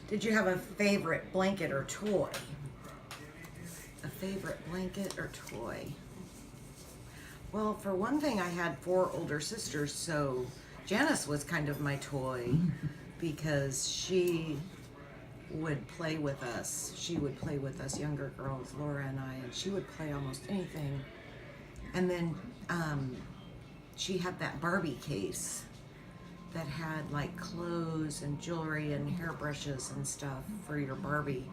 Did you have a favorite blanket or toy? A favorite blanket or toy? Well, for one thing, I had 4 older sisters, so Janice was kind of my toy because she would play with us. She would play with us younger girls, Laura and I, and she would play almost anything. And then she had that Barbie case that had like clothes and jewelry and hairbrushes and stuff for your Barbie.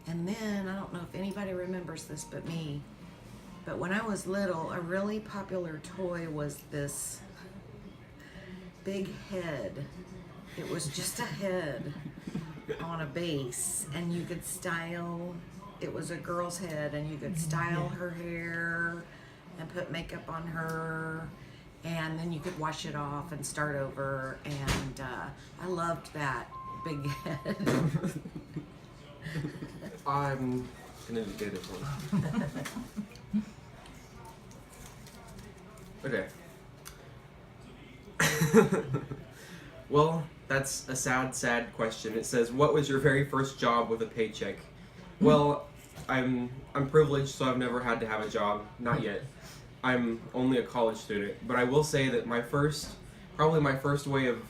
And then, I don't know if anybody remembers this but me, but when I was little, a really popular toy was this big head. It was just a head on a base, and you could style, it was a girl's head, and you could style her hair and put makeup on her, and then you could wash it off and start over, and I loved that big head. I'm gonna get it one. Okay. Well, that's a sad question. It says, "What was your very first job with a paycheck?" Well, I'm privileged, so I've never had to have a job. Not yet. I'm only a college student, but I will say that probably my first way of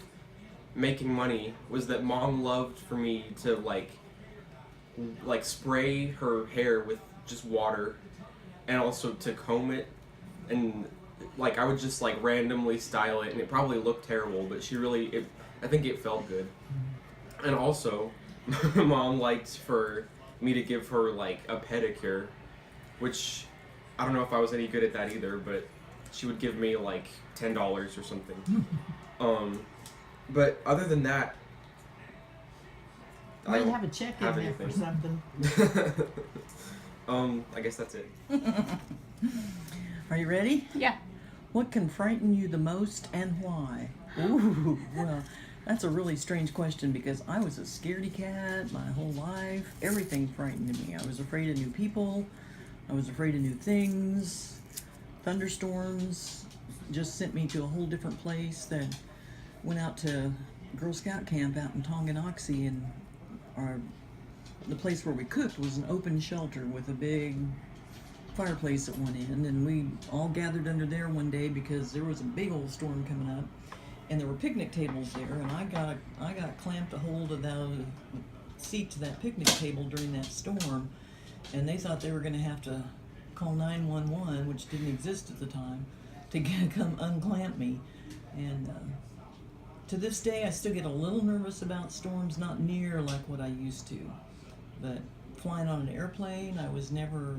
making money was that Mom loved for me to like spray her hair with just water, and also to comb it, and like I would just like randomly style it, and it probably looked terrible, but I think it felt good. And also, my mom liked for me to give her like a pedicure, which I don't know if I was any good at that either, but she would give me like $10 or something. But other than that, I might have a check in there for something. I guess that's it. Are you ready? Yeah. What can frighten you the most and why? Ooh, well, that's a really strange question because I was a scaredy cat my whole life. Everything frightened me. I was afraid of new people. I was afraid of new things. Thunderstorms just sent me to a whole different place. Then went out to Girl Scout camp out in Tonganoxie, and the place where we cooked was an open shelter with a big fireplace at one end, and we all gathered under there one day because there was a big old storm coming up, and there were picnic tables there, and I got clamped a hold of the seat to that picnic table during that storm, and they thought they were going to have to call 911, which didn't exist at the time, to come unclamp me. And to this day I still get a little nervous about storms, not near like what I used to, but flying on an airplane, that was never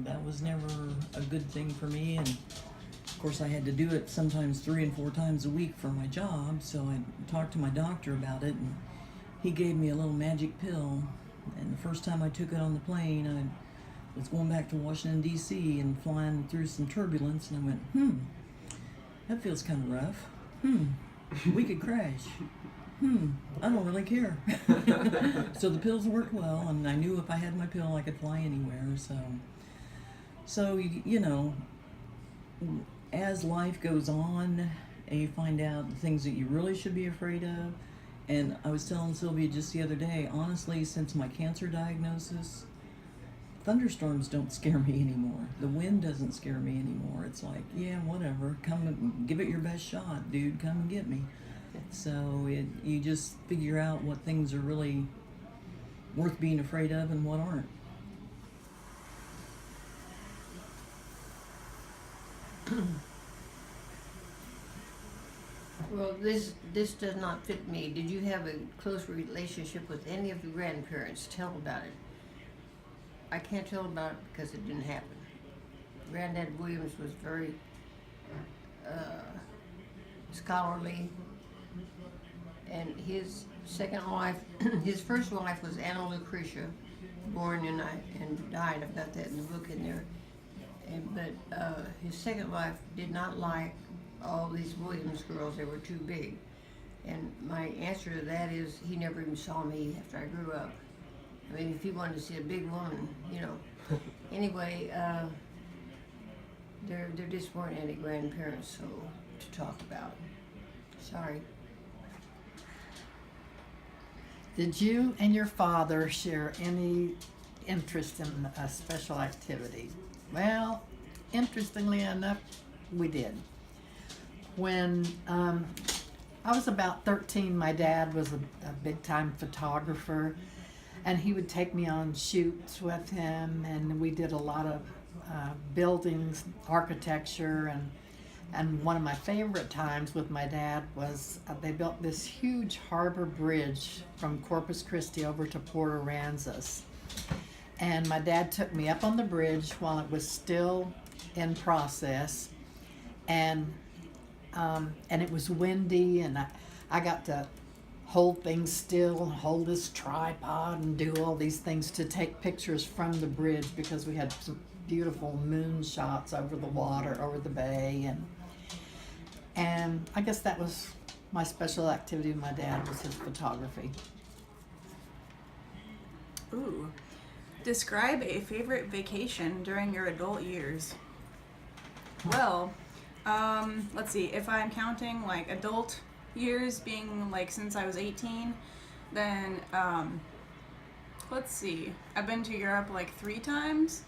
a good thing for me. And of course I had to do it sometimes 3 and 4 times a week for my job, so I talked to my doctor about it, and he gave me a little magic pill. And the first time I took it on the plane, I was going back to Washington D.C. and flying through some turbulence, and I went, that feels kind of rough. We could crash. I don't really care. So the pills worked well, and I knew if I had my pill I could fly anywhere. So you know, as life goes on, and you find out the things that you really should be afraid of. And I was telling Sylvia just the other day, honestly, since my cancer diagnosis, thunderstorms don't scare me anymore. The wind doesn't scare me anymore. It's like, yeah, whatever. Come and give it your best shot, dude. Come and get me. So you just figure out what things are really worth being afraid of and what aren't. Well, this does not fit me. Did you have a close relationship with any of your grandparents? Tell about it. I can't tell about it because it didn't happen. Granddad Williams was very scholarly, and his second wife, his first wife was Anna Lucretia, born and died. I've got that in the book in there. But his second wife did not like all these Williams girls. They were too big. And my answer to that is he never even saw me after I grew up. I mean, if he wanted to see a big woman, you know. Anyway, there just weren't any grandparents to talk about. Sorry. Did you and your father share any interest in a special activity? Well, interestingly enough, we did. When I was about 13, my dad was a big time photographer, and he would take me on shoots with him, and we did a lot of buildings, architecture, and one of my favorite times with my dad was they built this huge harbor bridge from Corpus Christi over to Port Aransas. And my dad took me up on the bridge while it was still in process, and it was windy, and I got to hold things still, hold this tripod, and do all these things to take pictures from the bridge because we had some beautiful moon shots over the water, over the bay, and I guess that was my special activity with my dad, was his photography. Ooh. Describe a favorite vacation during your adult years. Well, let's see. If I'm counting like adult years being like since I was 18, then let's see. I've been to Europe like 3 times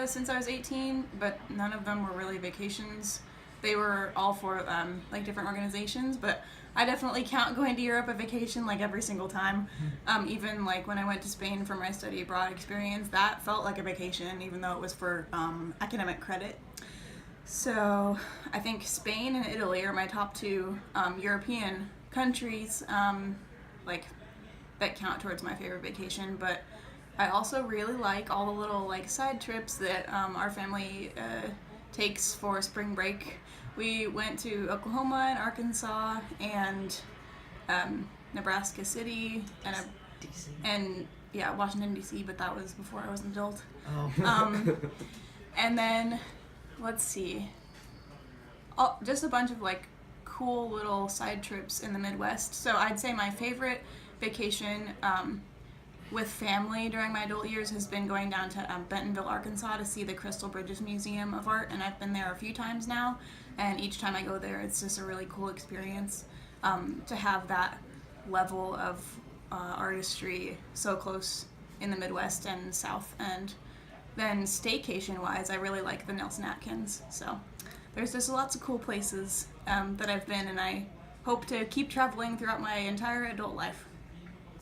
since I was 18, but none of them were really vacations. They were all for like different organizations, but I definitely count going to Europe a vacation like every single time. Even like when I went to Spain for my study abroad experience, that felt like a vacation, even though it was for academic credit. So I think Spain and Italy are my top 2 European countries like that count towards my favorite vacation. But I also really like all the little like side trips that our family takes for spring break. We went to Oklahoma and Arkansas and Nebraska City and yeah, Washington D.C., but that was before I was an adult. Oh. And then let's see, just a bunch of like cool little side trips in the Midwest. So I'd say my favorite vacation with family during my adult years has been going down to Bentonville, Arkansas to see the Crystal Bridges Museum of Art, and I've been there a few times now, and each time I go there it's just a really cool experience to have that level of artistry so close in the Midwest and South. And then staycation wise, I really like the Nelson Atkins, so there's just lots of cool places that I've been, and I hope to keep traveling throughout my entire adult life.